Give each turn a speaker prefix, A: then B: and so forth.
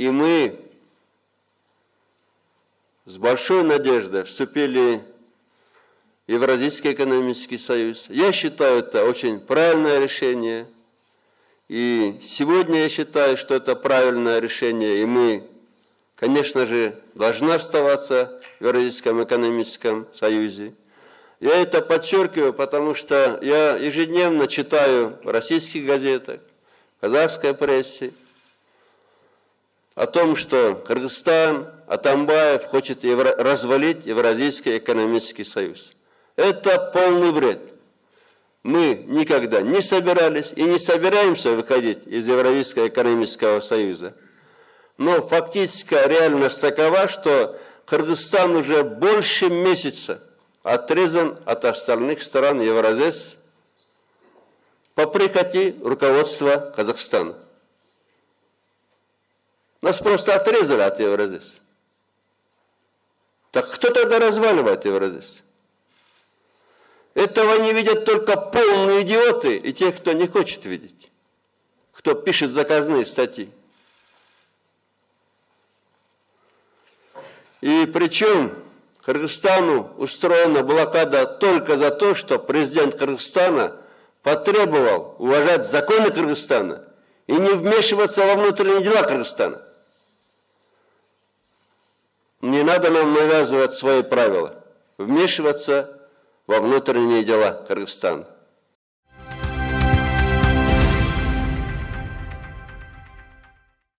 A: и мы с большой надеждой вступили в Евразийский экономический союз. Я считаю, это очень правильное решение. И сегодня я считаю, что это правильное решение, и мы, конечно же, должны оставаться в Евразийском экономическом союзе. Я это подчеркиваю, потому что я ежедневно читаю в российских газетах, в казахской прессе о том, что Кыргызстан, Атамбаев хочет развалить Евразийский экономический союз. Это полный бред. Мы никогда не собирались и не собираемся выходить из Евразийского экономического союза. Но фактическая реальность такова, что Кыргызстан уже больше месяца отрезан от остальных стран Евразес по прихоти руководства Казахстана. Нас просто отрезали от Евразес. Так кто тогда разваливает Евразес? Этого не видят только полные идиоты и те, кто не хочет видеть, кто пишет заказные статьи. И причем Кыргызстану устроена блокада только за то, что президент Кыргызстана потребовал уважать законы Кыргызстана и не вмешиваться во внутренние дела Кыргызстана. Не надо нам навязывать свои правила, вмешиваться во внутренние дела Кыргызстана.